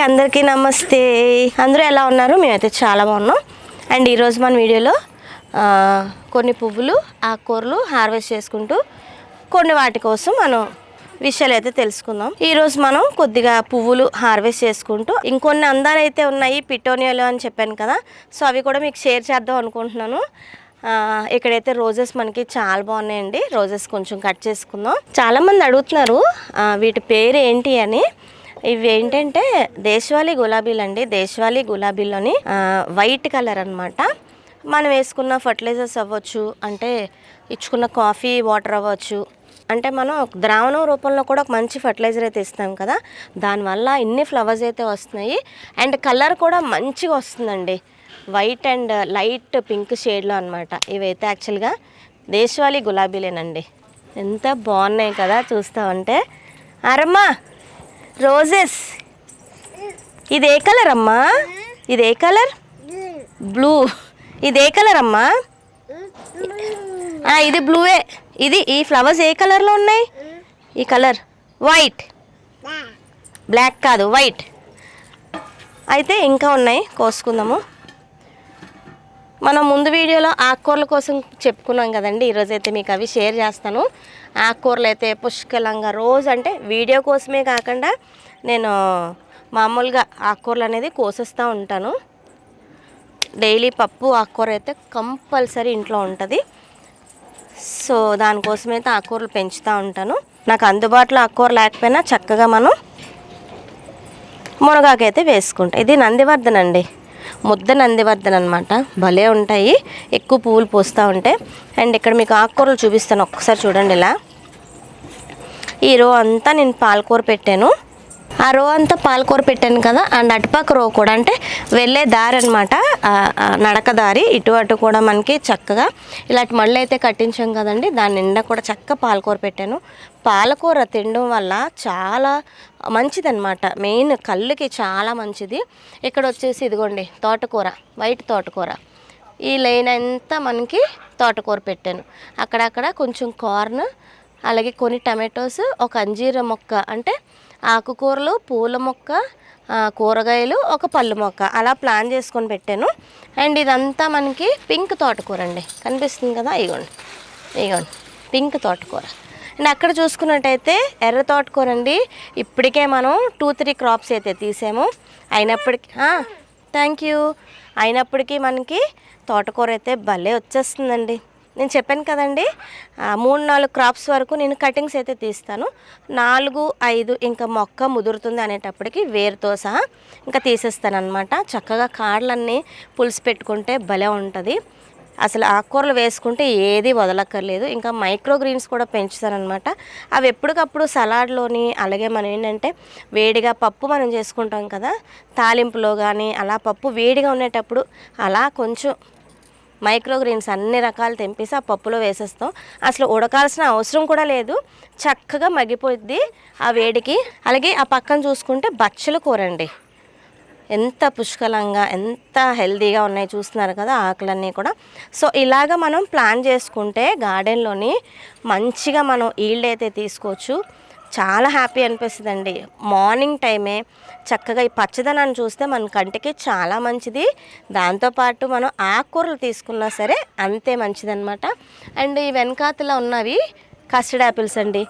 అందరికీ నమస్తే. అందరూ ఎలా ఉన్నారు? మేమైతే చాలా బాగున్నాం. అండ్ ఈరోజు మన వీడియోలో కొన్ని పువ్వులు ఆకుకూరలు హార్వెస్ట్ చేసుకుంటూ కొన్ని వాటి కోసం మనం విషయాలు అయితే తెలుసుకుందాం. ఈరోజు మనం కొద్దిగా పువ్వులు హార్వెస్ట్ చేసుకుంటూ ఇంకొన్ని అందాలు అయితే ఉన్నాయి పిటోనియాలు అని చెప్పాను కదా, సో అవి కూడా మీకు షేర్ చేద్దాం అనుకుంటున్నాను. ఇక్కడైతే రోజెస్ మనకి చాలా బాగున్నాయండి. రోజెస్ కొంచెం కట్ చేసుకుందాం. చాలామంది అడుగుతున్నారు వీటి పేరు ఏంటి అని. ఇవి ఏంటంటే దేశవాళీ గులాబీలు అండి. దేశవాళీ గులాబీలోని వైట్ కలర్ అనమాట. మనం వేసుకున్న ఫర్టిలైజర్స్ అవ్వచ్చు, అంటే ఇచ్చుకున్న కాఫీ వాటర్ అవ్వచ్చు, అంటే మనం ద్రావణం రూపంలో కూడా ఒక మంచి ఫర్టిలైజర్ అయితే ఇస్తాం కదా, దానివల్ల ఇన్ని ఫ్లవర్స్ అయితే వస్తున్నాయి. అండ్ కలర్ కూడా మంచిగా వస్తుందండి, వైట్ అండ్ లైట్ పింక్ షేడ్లో అనమాట. ఇవైతే యాక్చువల్గా దేశవాళీ గులాబీలేనండి. ఎంత బాగున్నాయి కదా చూస్తామంటే. అరమ్మా రోజెస్, ఇది ఏ కలర్ అమ్మా? ఇది ఏ కలర్? బ్లూ. ఇది ఏ కలర్ అమ్మా? ఇది బ్లూవే. ఈ ఫ్లవర్స్ ఏ కలర్లో ఉన్నాయి? ఈ కలర్ వైట్, బ్లాక్ కాదు వైట్. అయితే ఇంకా ఉన్నాయి, కోసుకుందాము. మనం ముందు వీడియోలో ఆకుకూరల కోసం చెప్పుకున్నాం కదండి. ఈరోజైతే మీకు అవి షేర్ చేస్తాను. ఆకుకూరలు అయితే పుష్కలంగా రోజు, అంటే వీడియో కోసమే కాకుండా నేను మామూలుగా ఆకుకూరలు అనేది కోసేస్తూ ఉంటాను. డైలీ పప్పు ఆకుకూర అయితే కంపల్సరీ ఇంట్లో ఉంటుంది. సో దానికోసమైతే ఆకుకూరలు పెంచుతూ ఉంటాను. నాకు అందుబాటులో ఆకుకూర లేకపోయినా చక్కగా మనం మునగాకైతే వేసుకుంటాం. ఇది నందివర్ధన్ అండి, ముద్ద నందివర్ధన్ అనమాట. భలే ఉంటాయి, ఎక్కువ పువ్వులు పూస్తూ ఉంటాయి. అండ్ ఇక్కడ మీకు ఆకుకూరలు చూపిస్తాను, ఒక్కసారి చూడండి. ఇలా ఈ రో అంతా నేను పాలకూర పెట్టాను. ఆ రో అంతా పాలకూర పెట్టాను కదా, అండ్ అటుపక్క రో కూడా, అంటే వెళ్ళే దారి అనమాట, నడక దారి. ఇటు అటు కూడా మనకి చక్కగా ఇలాంటి మళ్ళీ అయితే కట్టించాం కదండి, దాని నిండా కూడా చక్కగా పాలకూర పెట్టాను. పాలకూర తినడం వల్ల చాలా మంచిదన్నమాట, మెయిన్ కళ్ళుకి చాలా మంచిది. ఇక్కడ వచ్చేసి ఇదిగోండి తోటకూర, వైట్ తోటకూర. ఈ లైన్ అంతా మనకి తోటకూర పెట్టాను. అక్కడక్కడ కొంచెం కార్న్, అలాగే కొన్ని టమాటోస్, ఒక అంజీర మొక్క, అంటే ఆకుకూరలు, పూల మొక్క, కూరగాయలు, ఒక పళ్ళు మొక్క, అలా ప్లాన్ చేసుకొని పెట్టాను. అండ్ ఇదంతా మనకి పింక్ తోటకూర అండి, కనిపిస్తుంది కదా, ఇగోండి ఇగోండి పింక్ తోటకూర. అండ్ అక్కడ చూసుకున్నట్టయితే ఎర్ర తోటకూర అండి. ఇప్పటికే మనం 2-3 క్రాప్స్ అయితే తీసాము. అయినప్పటికీ థ్యాంక్ యూ. అయినప్పటికీ మనకి తోటకూర అయితే భలే వచ్చేస్తుందండి. నేను చెప్పాను కదండి, 3-4 క్రాప్స్ వరకు నేను కటింగ్స్ అయితే తీస్తాను. 4-5 ఇంకా మొక్క ముదురుతుంది అనేటప్పటికి వేరుతో సహా ఇంకా తీసేస్తాను అనమాట. చక్కగా కాడలన్నీ పులుసు పెట్టుకుంటే భలే ఉంటుంది. అసలు ఆకుకూరలు వేసుకుంటే ఏది వదలక్కర్లేదు. ఇంకా మైక్రో గ్రీన్స్ కూడా పెంచుతానమాట. అవి ఎప్పటికప్పుడు సలాడ్లోని, అలాగే మనం ఏంటంటే వేడిగా పప్పు మనం చేసుకుంటాం కదా, తాలింపులో కానీ అలా పప్పు వేడిగా ఉండేటప్పుడు అలా కొంచెం మైక్రో గ్రీన్స్ అన్ని రకాలు తెంపేసి ఆ పప్పులో వేసేస్తాం. అసలు ఉడకాల్సిన అవసరం కూడా లేదు, చక్కగా మగ్గిపోద్ది ఆ వేడికి. అలాగే ఆ పక్కన చూసుకుంటే బచ్చల కూర అండి, ఎంత పుష్కలంగా ఎంత హెల్తీగా ఉన్నాయి చూస్తున్నారు కదా ఆకులన్నీ కూడా. సో ఇలాగ మనం ప్లాన్ చేసుకుంటే గార్డెన్లోని మంచిగా మనం ఈల్డ్ అయితే తీసుకోవచ్చు. చాలా హ్యాపీ అనిపిస్తుంది అండి. మార్నింగ్ టైమే చక్కగా ఈ పచ్చదనాన్ని చూస్తే మన కంటికి చాలా మంచిది. దాంతోపాటు మనం ఆకుకూరలు తీసుకున్నా సరే అంతే మంచిదన్నమాట. అండ్ ఈ వెనకాతలో ఉన్నవి కస్టర్డ్ యాపిల్స్ అండి.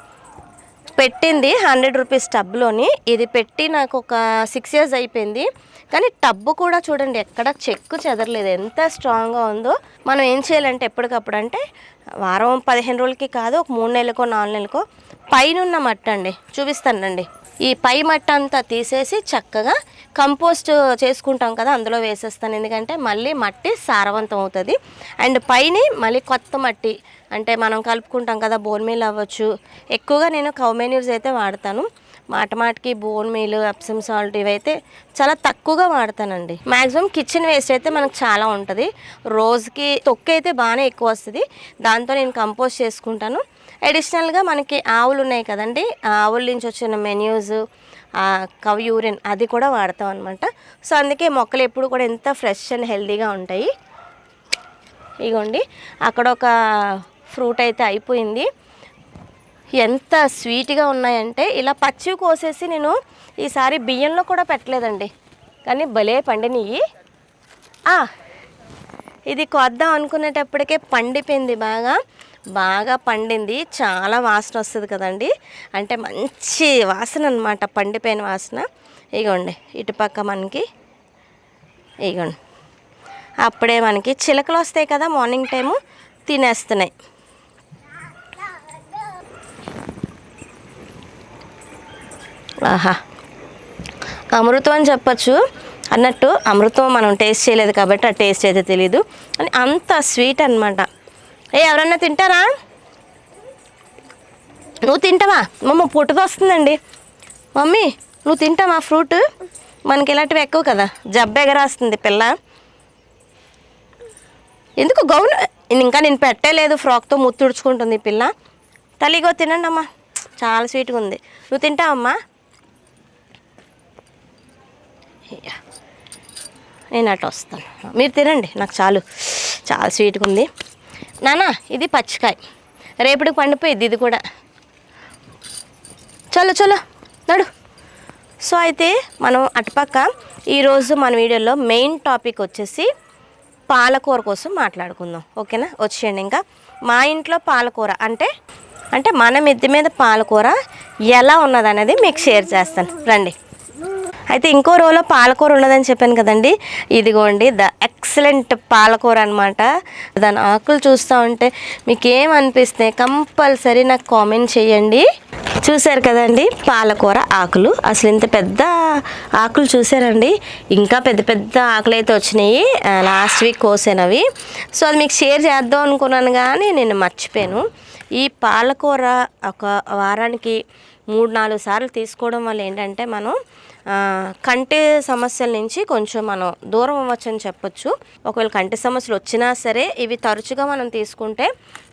పెట్టింది 100 రూపీస్ టబ్లోని. ఇది పెట్టి నాకు ఒక 6 years అయిపోయింది. కానీ టబ్బు కూడా చూడండి ఎక్కడ చెక్కు చెదరలేదు, ఎంత స్ట్రాంగ్గా ఉందో. మనం ఏం చేయాలంటే ఎప్పటికప్పుడు, అంటే వారం 15 రోజులకి కాదు, ఒక 3 నెలలకో 4 నెలలకో పైన మట్టి అండి చూపిస్తానండి. ఈ పై మట్టి అంతా తీసేసి చక్కగా కంపోస్ట్ చేసుకుంటాం కదా, అందులో వేసేస్తాను. ఎందుకంటే మళ్ళీ మట్టి సారవంతం అవుతుంది. అండ్ పైన మళ్ళీ కొత్త మట్టి, అంటే మనం కలుపుకుంటాం కదా, బోన్ మీల్ అవ్వచ్చు. ఎక్కువగా నేను కౌ మెన్యూర్స్ అయితే వాడతాను. మాటకి బోన్ మీల్, ఎప్సమ్ సాల్ట్ ఇవైతే చాలా తక్కువగా వాడతానండి. మ్యాక్సిమం కిచెన్ వేస్ట్ అయితే మనకు చాలా ఉంటుంది. రోజుకి తొక్కు అయితే బాగానే ఎక్కువ వస్తుంది, దాంతో నేను కంపోస్ట్ చేసుకుంటాను. అడిషనల్గా మనకి ఆవులు ఉన్నాయి కదండి, ఆ ఆవుల నుంచి వచ్చిన మెన్యూస్, కవ్ యూరిన్ అది కూడా వాడతాం అనమాట. సో అందుకే మొక్కలు ఎప్పుడు కూడా ఎంత ఫ్రెష్ అండ్ హెల్తీగా ఉంటాయి. ఇగోండి అక్కడ ఒక ఫ్రూట్ అయితే అయిపోయింది. ఎంత స్వీట్గా ఉన్నాయంటే ఇలా పచ్చివి కోసేసి నేను ఈసారి బియ్యంలో కూడా పెట్టలేదండి, కానీ భలే పండినవి. ఇది కొద్దాం అనుకునేటప్పటికే పండిపోయింది, బాగా బాగా పండింది. చాలా వాసన వస్తుంది కదండి, అంటే మంచి వాసన అనమాట, పండిపోయిన వాసన. ఇగోండి ఇటుపక్క మనకి, ఇగోండి అప్పుడే మనకి చిలకలు వస్తాయి కదా, మార్నింగ్ టైము తినేస్తున్నాయి. ఆహా, అమృతం అని చెప్పచ్చు. అన్నట్టు అమృతం మనం టేస్ట్ చేయలేదు కాబట్టి ఆ టేస్ట్ అయితే తెలీదు, అని అంత స్వీట్ అనమాట. ఎవరన్నా తింటారా? నువ్వు తింటావా? మమ్మ పుట్టుకు వస్తుందండి. మమ్మీ నువ్వు తింటావా ఫ్రూట్? మనకి ఇలాంటివి ఎక్కువ కదా, జబ్బు ఎగరాస్తుంది పిల్ల. ఎందుకు గౌను ఇంకా నేను పెట్టలేదు, ఫ్రాక్తో ముత్తుడుచుకుంటుంది పిల్ల. తల్లిగో తినండి అమ్మా, చాలా స్వీట్గా ఉంది. నువ్వు తింటావమ్మా? నేను అట్లా వస్తాను, మీరు తినండి, నాకు చాలా స్వీట్గా ఉంది. నానా ఇది పచ్చికాయ, రేపటికి పండిపోయిద్ది ఇది కూడా. చలో నడు. సో అయితే మనం అటుపక్క ఈరోజు మన వీడియోలో మెయిన్ టాపిక్ వచ్చేసి పాలకూర కోసం మాట్లాడుకుందాం, ఓకేనా? వచ్చేయండి. ఇంకా మా ఇంట్లో పాలకూర అంటే మన మిద్దె మీద పాలకూర ఎలా ఉన్నదనేది మీకు షేర్ చేస్తాను, రండి. అయితే ఇంకో రోలో పాలకూర ఉన్నదని చెప్పాను కదండి, ఇదిగోండి ద ఎక్సలెంట్ పాలకూర అనమాట. దాని ఆకులు చూస్తూ ఉంటే మీకు ఏమనిపిస్తే కంపల్సరీ నాకు కామెంట్ చేయండి. చూశారు కదండి పాలకూర ఆకులు, అసలు ఇంత పెద్ద ఆకులు చూసారండి, ఇంకా పెద్ద పెద్ద ఆకులు అయితే వచ్చినాయి. Last week కోసానవి. సో అది మీకు షేర్ చేద్దాం అనుకున్నాను కానీ నేను మర్చిపోయాను. ఈ పాలకూర ఒక వారానికి 3-4 సార్లు తీసుకోవడం వల్ల ఏంటంటే మనం కంటి సమస్యల నుంచి కొంచెం మనం దూరం అవ్వచ్చు అని చెప్పొచ్చు. ఒకవేళ కంటి సమస్యలు వచ్చినా సరే ఇవి తరచుగా మనం తీసుకుంటే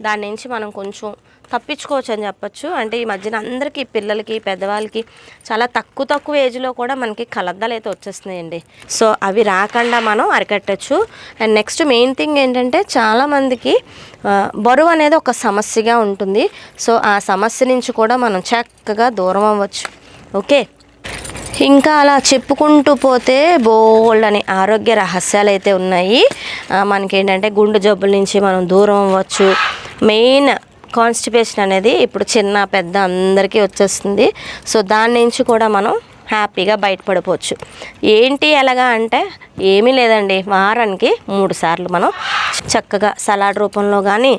దాని నుంచి మనం కొంచెం తప్పించుకోవచ్చు అని చెప్పొచ్చు. అంటే ఈ మధ్యన అందరికీ, పిల్లలకి, పెద్దవాళ్ళకి చాలా తక్కువ ఏజ్లో కూడా మనకి కలద్దాలు అయితే వచ్చేస్తున్నాయండి. సో అవి రాకుండా మనం అరికట్టచ్చు. అండ్ నెక్స్ట్ మెయిన్ థింగ్ ఏంటంటే చాలామందికి బరువు అనేది ఒక సమస్యగా ఉంటుంది. సో ఆ సమస్య నుంచి కూడా మనం చక్కగా దూరం అవ్వచ్చు, ఓకే? ఇంకా అలా చెప్పుకుంటూ పోతే బోల్డ్ అని ఆరోగ్య రహస్యాలు అయితే ఉన్నాయి. మనకేంటంటే గుండె జబ్బుల నుంచి మనం దూరం అవ్వచ్చు. మెయిన్ కాన్స్టిపేషన్ అనేది ఇప్పుడు చిన్న పెద్ద అందరికీ వచ్చేస్తుంది. సో దాని నుంచి కూడా మనం హ్యాపీగా బయటపడిపోవచ్చు. ఏంటి ఎలాగా అంటే ఏమీ లేదండి, వారానికి 3 సార్లు మనం చక్కగా సలాడ్ రూపంలో కానీ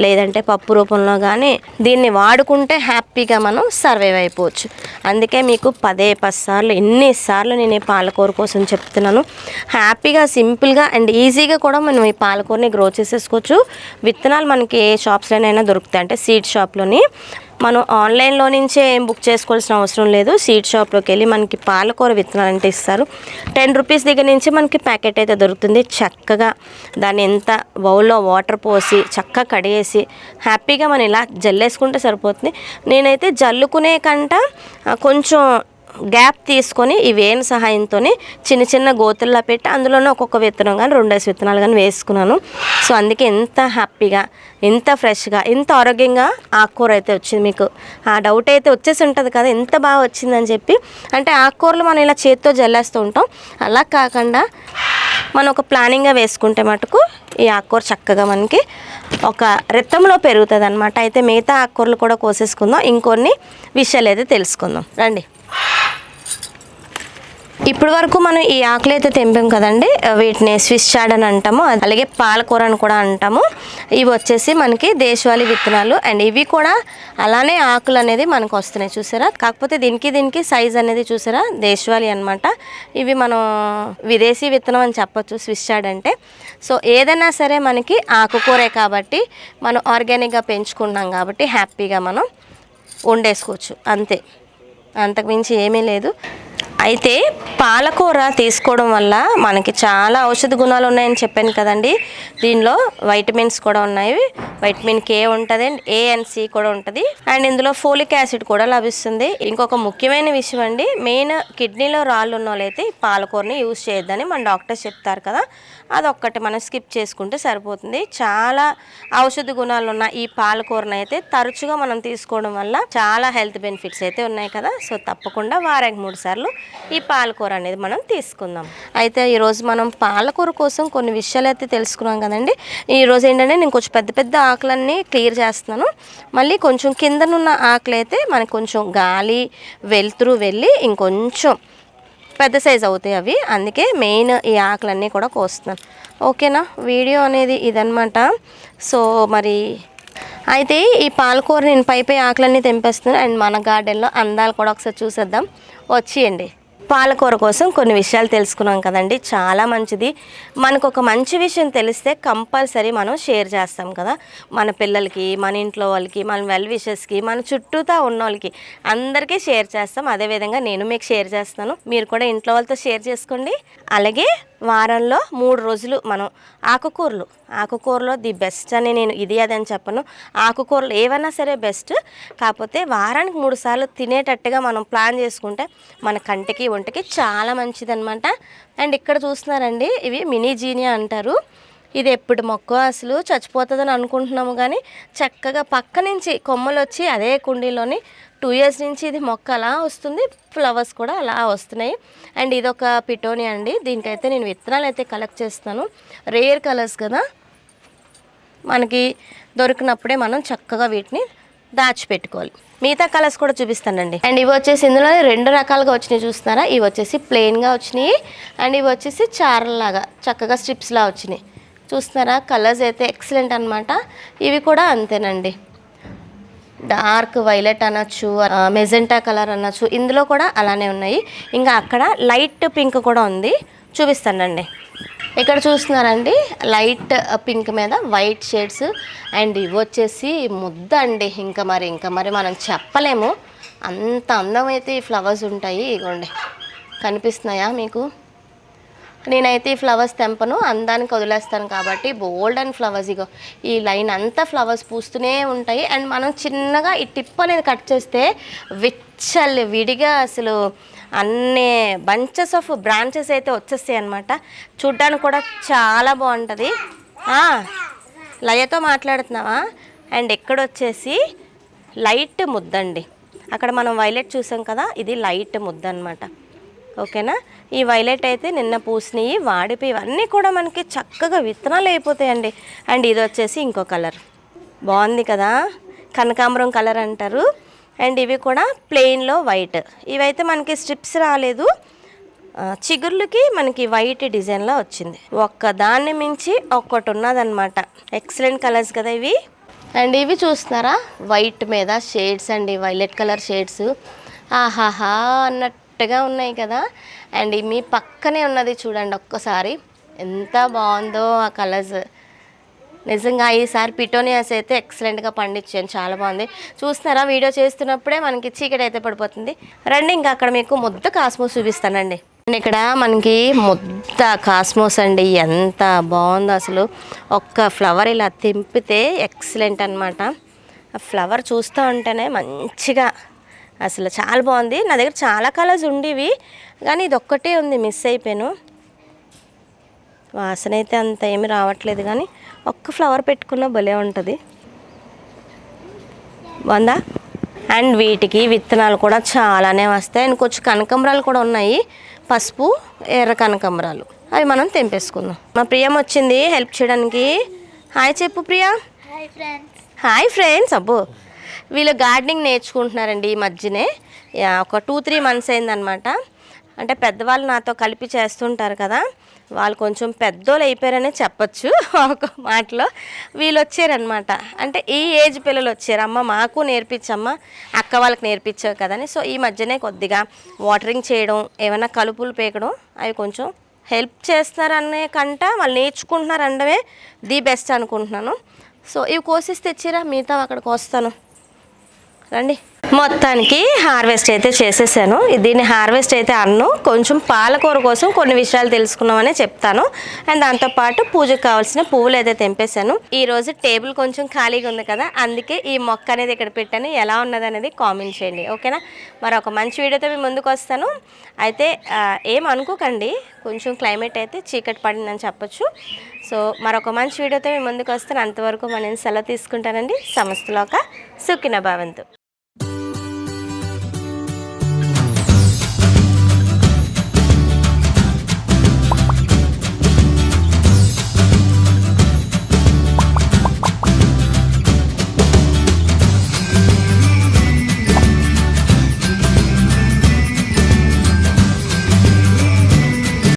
లేదంటే పప్పు రూపంలో కానీ దీన్ని వాడుకుంటే హ్యాపీగా మనం సర్వైవ్ అయిపోవచ్చు. అందుకే మీకు 10 సార్లు ఎన్నిసార్లు నేను ఈ పాలకూర కోసం చెప్తున్నాను. హ్యాపీగా, సింపుల్గా అండ్ ఈజీగా కూడా మనం ఈ పాలకూరని గ్రో చేసేసుకోవచ్చు. విత్తనాలు మనకి ఏ షాప్స్లోనైనా దొరుకుతాయి, అంటే సీడ్ షాప్లోని. మనం ఆన్లైన్లో నుంచే ఏం బుక్ చేసుకోవాల్సిన అవసరం లేదు. సీడ్ షాప్లోకి వెళ్ళి మనకి పాలకూర విత్తనాలు అంటే ఇస్తారు. 10 రూపీస్ దగ్గర నుంచి మనకి ప్యాకెట్ అయితే దొరుకుతుంది. చక్కగా దాన్ని ఎంత బౌల్లో వాటర్ పోసి చక్కగా కడిగేసి హ్యాపీగా మనం ఇలా జల్లేసుకుంటే సరిపోతుంది. నేనైతే జల్లుకునే కంట కొంచెం గ్యాప్ తీసుకొని ఈ వేణు సహాయంతో చిన్న గోతుల్లో పెట్టి అందులోనే ఒక్కొక్క విత్తనం కానీ 2 విత్తనాలు కానీ వేసుకున్నాను. సో అందుకే ఎంత హ్యాపీగా, ఎంత ఫ్రెష్గా, ఎంత ఆరోగ్యంగా ఆకుకూర అయితే వచ్చింది. మీకు ఆ డౌట్ అయితే వచ్చేసి ఉంటుంది కదా, ఎంత బాగా వచ్చిందని చెప్పి. అంటే ఆకుకూరలు మనం ఇలా చేతితో జల్లేస్తూ ఉంటాం, అలా కాకుండా మనం ఒక ప్లానింగ్గా వేసుకుంటే మటుకు ఈ ఆకుకూర చక్కగా మనకి ఒక రిత్తంలో పెరుగుతుంది అనమాట. అయితే మిగతా ఆకుకూరలు కూడా కోసేసుకుందాం, ఇంకొన్ని విషయాలు అయితే తెలుసుకుందాం, రండి. ఇప్పటి వరకు మనం ఈ ఆకులు అయితే తెంపాం కదండి, వీటిని స్విస్ చాడ్ అని అంటాము, అలాగే పాలకూర అని కూడా అంటాము. ఇవి వచ్చేసి మనకి దేశవాళీ విత్తనాలు. అండ్ ఇవి కూడా అలానే ఆకులు అనేది మనకు వస్తున్నాయి, చూసారా? కాకపోతే దీనికి సైజ్ అనేది చూసారా, దేశవాళీ అనమాట. ఇవి మనం విదేశీ విత్తనం అని చెప్పచ్చు స్విస్ చాడ్ అంటే. సో ఏదైనా సరే మనకి ఆకుకూరే కాబట్టి మనం ఆర్గానిక్గా పెంచుకున్నాం కాబట్టి హ్యాపీగా మనం వండేసుకోవచ్చు, అంతే, అంతకుమించి ఏమీ లేదు. అయితే పాలకూర తీసుకోవడం వల్ల మనకి చాలా ఔషధ గుణాలు ఉన్నాయని చెప్పాను కదండి. దీనిలో వైటమిన్స్ కూడా ఉన్నాయి. వైటమిన్ కే ఉంటుంది అండ్ ఏ అండ్ సి కూడా ఉంటుంది. అండ్ ఇందులో ఫోలిక్ యాసిడ్ కూడా లభిస్తుంది. ఇంకొక ముఖ్యమైన విషయం అండి, మెయిన్ కిడ్నీలో రాళ్ళు ఉన్న వాళ్ళైతే ఈ పాలకూరని యూజ్ చేయొద్దని మన డాక్టర్స్ చెప్తారు కదా, అదొక్కటి మనం స్కిప్ చేసుకుంటే సరిపోతుంది. చాలా ఔషధ గుణాలు ఉన్న ఈ పాలకూరను అయితే తరచుగా మనం తీసుకోవడం వల్ల చాలా హెల్త్ బెనిఫిట్స్ అయితే ఉన్నాయి కదా. సో తప్పకుండా వారానికి 3 సార్లు ఈ పాలకూర అనేది మనం తీసుకుందాం. అయితే ఈరోజు మనం పాలకూర కోసం కొన్ని విషయాలు అయితే తెలుసుకున్నాం కదండి. ఈరోజు ఏంటంటే నేను కొంచెం పెద్ద పెద్ద ఆకులన్నీ క్లియర్ చేస్తున్నాను. మళ్ళీ కొంచెం కిందనున్న ఆకులు అయితే మనకు కొంచెం గాలి వెలుతురు వెళ్ళి ఇంకొంచెం పెద్ద సైజ్ అవుతాయి అవి. అందుకే మెయిన్ ఈ ఆకులన్నీ కూడా కోస్తున్నాను. ఓకేనా, వీడియో అనేది ఇదనమాట. సో మరి అయితే ఈ పాలకూర నేను పై ఆకులన్నీ తెంపేస్తున్నాను. అండ్ మన గార్డెన్లో అందాలు కూడా ఒకసారి చూసేద్దాం, వచ్చేయండి. పాలకూర కోసం కొన్ని విషయాలు తెలుసుకున్నాం కదండి, చాలా మంచిది. మనకు ఒక మంచి విషయం తెలిస్తే కంపల్సరీ మనం షేర్ చేస్తాం కదా, మన పిల్లలకి, మన ఇంట్లో వాళ్ళకి, మన వెల్ విషెస్కి, మన చుట్టూతా ఉన్న వాళ్ళకి అందరికీ షేర్ చేస్తాం. అదేవిధంగా నేను మీకు షేర్ చేస్తాను, మీరు కూడా ఇంట్లో వాళ్ళతో షేర్ చేసుకోండి. అలాగే వారంలో 3 రోజులు మనం ఆకుకూరలో ది బెస్ట్ అని నేను ఇది అదని చెప్పను. ఆకుకూరలు ఏవైనా సరే బెస్ట్, కాకపోతే వారానికి 3 సార్లు తినేటట్టుగా మనం ప్లాన్ చేసుకుంటే మన కంటికి ఒంటికి చాలా మంచిదన్నమాట. అండ్ ఇక్కడ చూస్తున్నారండి, ఇవి మినీ జీనియా అంటారు. ఇది ఎప్పుడు మొక్క అసలు చచ్చిపోతుందని అనుకుంటున్నాము, కానీ చక్కగా పక్క నుంచి కొమ్మలు వచ్చి అదే కుండీలోని 2 years నుంచి ఇది మొక్క అలా వస్తుంది, ఫ్లవర్స్ కూడా అలా వస్తున్నాయి. అండ్ ఇదొక పిటోనియా అండి. దీనికైతే నేను విత్తనాలు అయితే కలెక్ట్ చేస్తున్నాను. రేర్ కలర్స్ కదా, మనకి దొరికినప్పుడే మనం చక్కగా వీటిని దాచిపెట్టుకోవాలి. మిగతా కలర్స్ కూడా చూపిస్తానండి. అండ్ ఇవి వచ్చేసి ఇందులో 2 రకాలుగా వచ్చినాయి చూస్తున్నారా. ఇవి వచ్చేసి ప్లెయిన్గా వచ్చినాయి అండ్ ఇవి వచ్చేసి చారల్లాగా చక్కగా స్ట్రిప్స్లా వచ్చినాయి చూస్తున్నారా. కలర్స్ అయితే ఎక్సలెంట్ అనమాట. ఇవి కూడా అంతేనండి, డార్క్ వైలెట్ అనొచ్చు, మెజెంటా కలర్ అనొచ్చు, ఇందులో కూడా అలానే ఉన్నాయి. ఇంకా అక్కడ లైట్ పింక్ కూడా ఉంది, చూపిస్తానండి. ఇక్కడ చూస్తున్నారండి, లైట్ పింక్ మీద వైట్ షేడ్స్. అండ్ ఇవి వచ్చేసి ముద్ద అండి, ఇంకా మరి మనం చెప్పలేము, అంత అందమైతే ఈ ఫ్లవర్స్ ఉంటాయి. ఇగోండి, కనిపిస్తున్నాయా మీకు? నేనైతే ఈ ఫ్లవర్స్ తెంపను, అందానికి వదిలేస్తాను కాబట్టి. బోల్డ్ అండ్ ఫ్లవర్స్, ఇగో ఈ లైన్ అంతా ఫ్లవర్స్ పూస్తూనే ఉంటాయి. అండ్ మనం చిన్నగా ఈ టిప్ అనేది కట్ చేస్తే విడిగా అసలు అన్ని బంచెస్ ఆఫ్ బ్రాంచెస్ అయితే వచ్చేస్తాయి అన్నమాట. చూడ్డానికి కూడా చాలా బాగుంటుంది. లయతో మాట్లాడుతున్నావా? అండ్ ఎక్కడొచ్చేసి లైట్ ముద్దండి, అక్కడ మనం వైలెట్ చూసాం కదా, ఇది లైట్ ముద్ద అనమాట. ఓకేనా, ఈ వైలెట్ అయితే నిన్న పూసినవి వాడిపోయి ఇవన్నీ కూడా మనకి చక్కగా విత్తనాలు అయిపోతాయండి. అండ్ ఇది వచ్చేసి ఇంకో కలర్ బాగుంది కదా, కనకాంబరం కలర్ అంటారు. అండ్ ఇవి కూడా ప్లెయిన్లో వైట్, ఇవైతే మనకి స్ట్రిప్స్ రాలేదు, చిగుర్లకి మనకి వైట్ డిజైన్లో వచ్చింది. ఒక్కదాన్ని మించి ఒక్కటి ఉన్నదన్నమాట. ఎక్సలెంట్ కలర్స్ కదా ఇవి. అండ్ ఇవి చూస్తున్నారా, వైట్ మీద షేడ్స్ అండి, వైలెట్ కలర్ షేడ్స్. ఆహాహా అన్నట్టుగా ఉన్నాయి కదా. అండ్ మీ పక్కనే ఉన్నది చూడండి ఒక్కసారి, ఎంత బాగుందో ఆ కలర్స్. నిజంగా ఈసారి పిటోనియాస్ అయితే ఎక్సలెంట్గా పండించాను, చాలా బాగుంది. చూస్తున్నారా, వీడియో చేస్తున్నప్పుడే మనకి చీకటి అయితే పడిపోతుంది. రండి, ఇంకా అక్కడ మీకు ముద్ద కాస్మోస్ చూపిస్తానండి. ఇక్కడ మనకి ముద్ద కాస్మోస్ అండి, ఎంత బాగుందో అసలు. ఒక్క ఫ్లవర్ ఇలా తెంపితే ఎక్సలెంట్ అనమాట. ఆ ఫ్లవర్ చూస్తూ ఉంటేనే మంచిగా అసలు చాలా బాగుంది. నా దగ్గర చాలా కలర్స్ ఉండేవి, కానీ ఇది ఒక్కటే ఉంది, మిస్ అయిపోయాను. వాసన అయితే అంత ఏమి రావట్లేదు, కానీ ఒక్క ఫ్లవర్ పెట్టుకున్న భలే ఉంటుంది, బాగుందా. అండ్ వీటికి విత్తనాలు కూడా చాలానే వస్తాయి. అండ్ కొంచెం కనకాంబరాలు కూడా ఉన్నాయి, పసుపు ఎర్ర కనకాంబరాలు, అవి మనం తెంపేసుకుందాం. మా ప్రియం వచ్చింది హెల్ప్ చేయడానికి. హాయ్ చెప్పు ప్రియా. Hi friends. అబ్బో, వీళ్ళు గార్డెనింగ్ నేర్చుకుంటున్నారండి ఈ మధ్యనే, ఒక 2-3 months అయిందనమాట. అంటే పెద్దవాళ్ళు నాతో కలిపి చేస్తుంటారు కదా, వాళ్ళు కొంచెం పెద్దోళ్ళు అయిపోయారనే చెప్పచ్చు ఒక మాటలో. వీళ్ళు వచ్చారనమాట, అంటే ఈ ఏజ్ పిల్లలు వచ్చారు, అమ్మ మాకు నేర్పించమ్మా, అక్క వాళ్ళకి నేర్పించావు కదని. సో ఈ మధ్యనే కొద్దిగా వాటరింగ్ చేయడం, ఏమైనా కలుపులు పీకడం, అవి కొంచెం హెల్ప్ చేస్తున్నారనే కంట వాళ్ళు నేర్చుకుంటున్నారు అనడమే ది బెస్ట్ అనుకుంటున్నాను. సో ఇవి కోసేసి తెచ్చిరా, మిగతా అక్కడికి వస్తాను, రండి. మొత్తానికి హార్వెస్ట్ అయితే చేసేసాను. దీన్ని హార్వెస్ట్ అయితే అన్ను కొంచెం పాలకూర కోసం కొన్ని విషయాలు తెలుసుకున్నామని చెప్తాను. అండ్ దాంతోపాటు పూజకు కావాల్సిన పువ్వులు అయితే తెంపేశాను. ఈరోజు టేబుల్ కొంచెం ఖాళీగా ఉంది కదా, అందుకే ఈ మొక్క అనేది ఇక్కడ పెట్టాను. ఎలా ఉన్నది అనేది కామెంట్ చేయండి, ఓకేనా? మరి ఒక మంచి వీడియోతో మీ ముందుకు వస్తాను. అయితే ఏం అనుకోకండి, కొంచెం క్లైమేట్ అయితే చీకటి పడిందని చెప్పొచ్చు. సో మరొక మంచి వీడియోతో మీ ముందుకు వస్తాను. అంతవరకు మనం సెలవు తీసుకుంటానండి. సమస్తలోక సుఖిన భవంతు.